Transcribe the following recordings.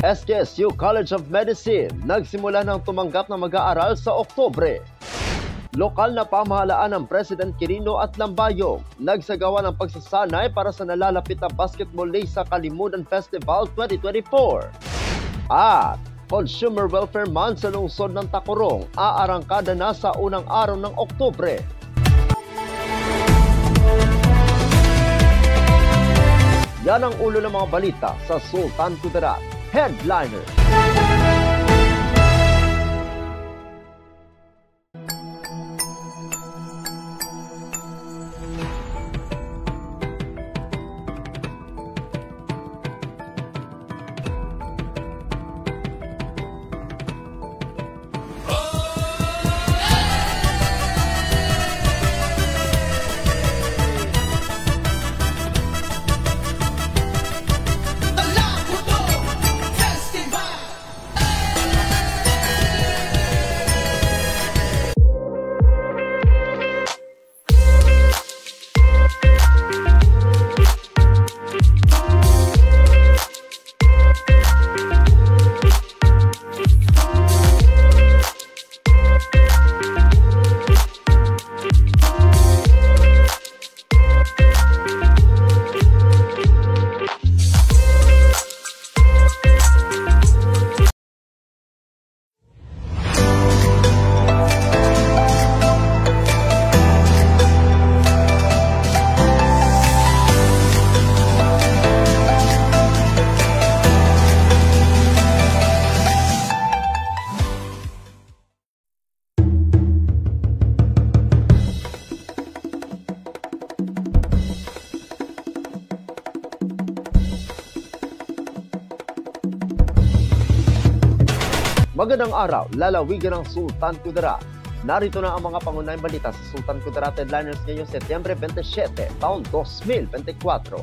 SKSU College of Medicine nagsimula ng tumanggap ng mag-aaral sa Oktubre. Lokal na pamahalaan ng President Quirino at Lambayong nagsagawa ng pagsasanay para sa nalalapit na Basketball League sa Kalimudan Festival 2024. At Consumer Welfare Month sa lungsod ng Tacorong aarangkada na sa unang araw ng Oktubre. Yan ang ulo ng mga balita sa Sultan Kudarat Headliner. Magandang araw, lalawigan ng Sultan Kudarat. Narito na ang mga pangunahing balita sa Sultan Kudarat Headliners ngayong Setyembre 27, taon 2024.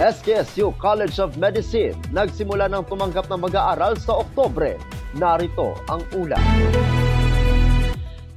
SKSU College of Medicine nagsimula ng tumanggap ng mag-aaral sa Oktubre. Narito ang ulat.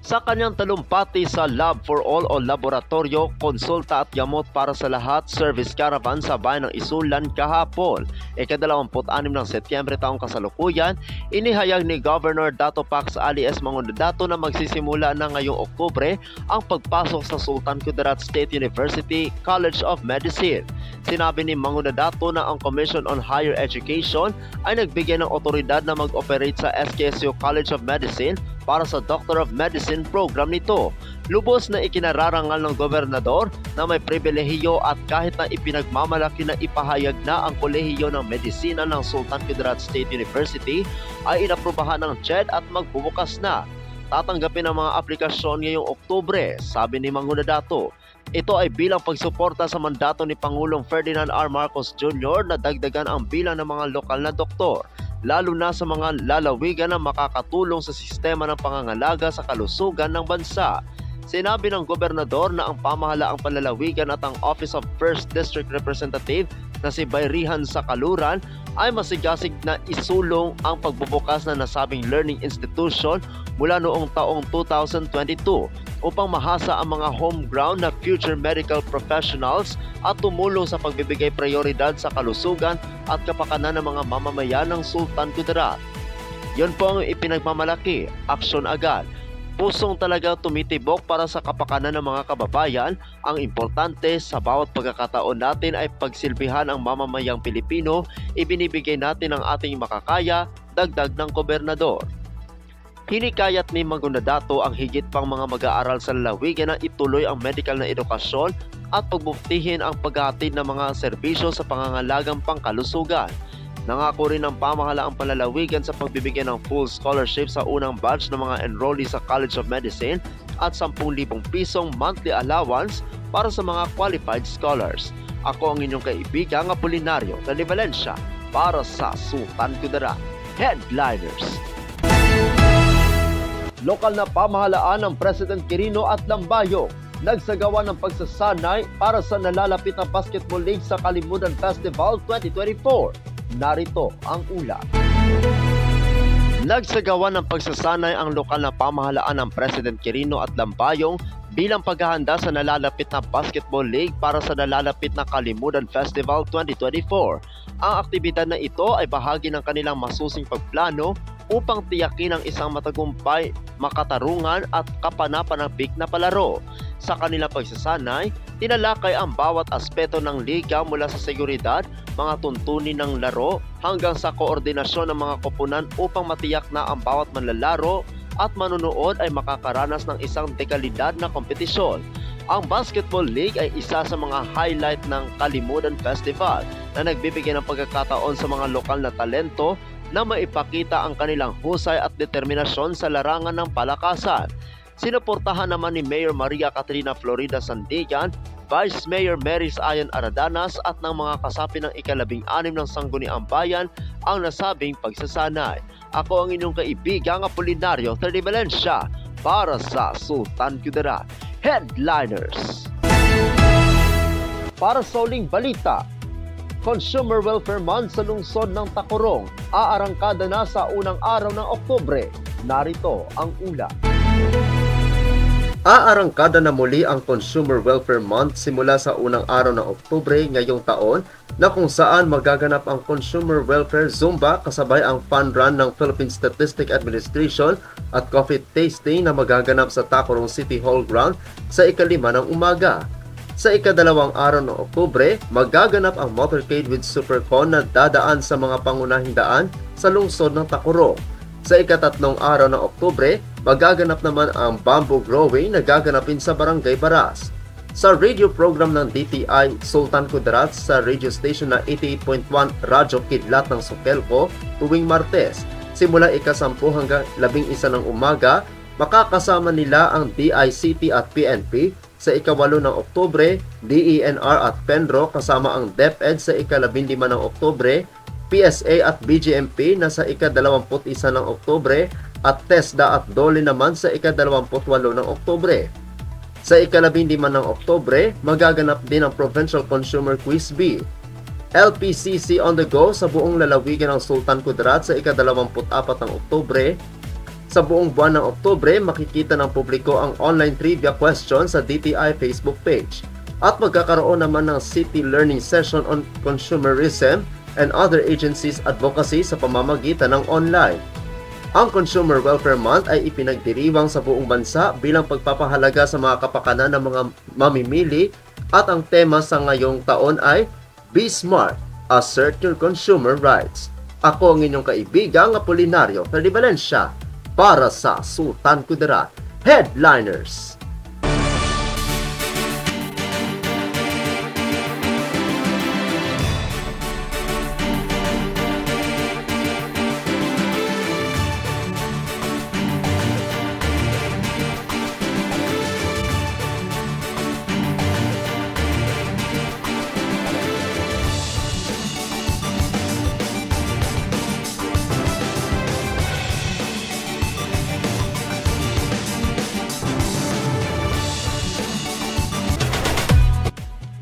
Sa kanyang talumpati sa Lab for All o Laboratorio, Konsulta at Gamot para sa Lahat Service Caravan sa bayan ng Isulan kahapon, ika-26 ng Setyembre taong kasalukuyan, inihayag ni Governor Dato Pax Ali S. Mangudadato na magsisimula na ngayong Oktubre ang pagpasok sa Sultan Kudarat State University College of Medicine. Sinabi ni Mangudadato na ang Commission on Higher Education ay nagbigay ng otoridad na mag-operate sa SKSU College of Medicine para sa Doctor of Medicine program nito. Lubos na ikinararangal ng gobernador na may pribilehiyo at kahit na ipinagmamalaki na ipahayag na ang kolehiyo ng medisina ng Sultan Kudarat State University ay inaprubahan ng CHED at magbubukas na. Tatanggapin ang mga aplikasyon ngayong Oktubre, sabi ni Mangudadato. Ito ay bilang pagsuporta sa mandato ni Pangulong Ferdinand R. Marcos Jr. na dagdagan ang bilang ng mga lokal na doktor, lalo na sa mga lalawigan na makakatulong sa sistema ng pangangalaga sa kalusugan ng bansa. Sinabi ng gobernador na ang pamahalaang panlalawigan at ang Office of First District Representative na si Bayrihan Sakaluran ay masigasig na isulong ang pagbubukas na nasabing learning institution mula noong taong 2022 upang mahasa ang mga homegrown na future medical professionals at tumulong sa pagbibigay prioridad sa kalusugan at kapakanan ng mga mamamayan ng Sultan Kudarat. Yun po ang ipinagmamalaki, aksyon agad. Pusong talaga tumitibok para sa kapakanan ng mga kababayan. Ang importante sa bawat pagkakataon natin ay pagsilbihan ang mamamayang Pilipino. Ibinibigay natin ang ating makakaya, dagdag ng gobernador. Hinikayat ni Mangudadato ang higit pang mga mag-aaral sa lalawigan na ituloy ang medical na edukasyon at pagbuktihin ang paghahatid ng mga serbisyo sa pangangalagang pangkalusugan. Nangako rin ang pamahalaang panlalawigan sa pagbibigay ng full scholarship sa unang batch ng mga enrollees sa College of Medicine at 10,000 pisong monthly allowance para sa mga qualified scholars. Ako ang inyong kaibigang Apolinario na Valencia para sa Sultan Kudarat Headliners. Lokal na pamahalaan ng President Quirino at Lambayong nagsagawa ng pagsasanay para sa nalalapit na Basketball League sa Kalimudan Festival 2024. Narito ang ulat. Nagsagawa ng pagsasanay ang lokal na pamahalaan ng President Quirino at Lambayong bilang paghahanda sa nalalapit na Basketball League para sa nalalapit na Kalimudan Festival 2024. Ang aktibidad na ito ay bahagi ng kanilang masusing pagplano upang tiyakin ang isang matagumpay, makatarungan at kapanapanabik na palaro. Sa kanilang pagsasanay, tinalakay ang bawat aspeto ng liga mula sa seguridad, mga tuntunin ng laro, hanggang sa koordinasyon ng mga koponan upang matiyak na ang bawat manlalaro at manunood ay makakaranas ng isang dekalidad na kompetisyon. Ang Basketball League ay isa sa mga highlight ng Kalimudan Festival na nagbibigay ng pagkakataon sa mga lokal na talento na maipakita ang kanilang husay at determinasyon sa larangan ng palakasan. Sinuportahan naman ni Mayor Maria Catrina Florida Sandigan, Vice Mayor Maris Ayan Aradanas at ng mga kasapi ng ika-16 ng Sangguniang Bayan ang nasabing pagsasanay. Ako ang inyong kaibigang Apolinario Terry Valencia para sa Sultan Kudarat Headliners. Para sa uling balita, Consumer Welfare Month sa lungsod ng Tacorong, aarangkada na sa unang araw ng Oktubre. Narito ang ulat. Aarangkada na muli ang Consumer Welfare Month simula sa unang araw ng Oktubre ngayong taon na kung saan magaganap ang Consumer Welfare Zumba kasabay ang fun run ng Philippine Statistic Administration at coffee tasting na magaganap sa Tacorong City Hall Ground sa ika-5 ng umaga. Sa ika-2 araw ng Oktubre, magaganap ang Motorcade with Supercon na dadaan sa mga pangunahing daan sa lungsod ng Tacorong. Sa ika-3 araw ng Oktubre, magaganap naman ang Bamboo Growing na gaganapin sa Barangay Baras. Sa radio program ng DTI Sultan Kudarat sa radio station na 88.1 Radyo Kidlat ng Sokelco tuwing Martes, simula ika-10 hanggang 11 ng umaga, makakasama nila ang DICT at PNP. Sa ika-8 ng Oktubre, DENR at Penro kasama ang DepEd sa ika-15 ng Oktubre, PSA at BGMP na sa ika-21 ng Oktubre at TESDA at DOLE naman sa ika-28 ng Oktubre. Sa ika-15 ng Oktubre, magaganap din ang Provincial Consumer Quiz B. LPCC on the go sa buong lalawigan ng Sultan Kudarat sa ika-24 ng Oktubre. Sa buong buwan ng Oktubre, makikita ng publiko ang online trivia question sa DTI Facebook page. At magkakaroon naman ng City Learning Session on Consumerism and other agencies advocacy sa pamamagitan ng online. Ang Consumer Welfare Month ay ipinagdiriwang sa buong bansa bilang pagpapahalaga sa mga kapakanan ng mga mamimili at ang tema sa ngayong taon ay Be Smart, Assert Your Consumer Rights. Ako ang inyong kaibigang Apolinario Terry Valencia para sa Sultan Kudarat Headliners.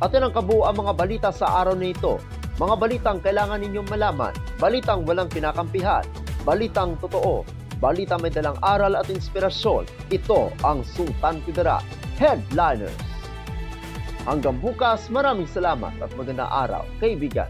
At yan ang kabuuan mga balita sa araw na ito. Mga balitang kailangan ninyong malaman, balitang walang kinakampihan, balitang totoo, balitang may dalang aral at inspirasyon. Ito ang Sultan Kudarat Headliners. Hanggang bukas, maraming salamat at magandang araw, kaibigan.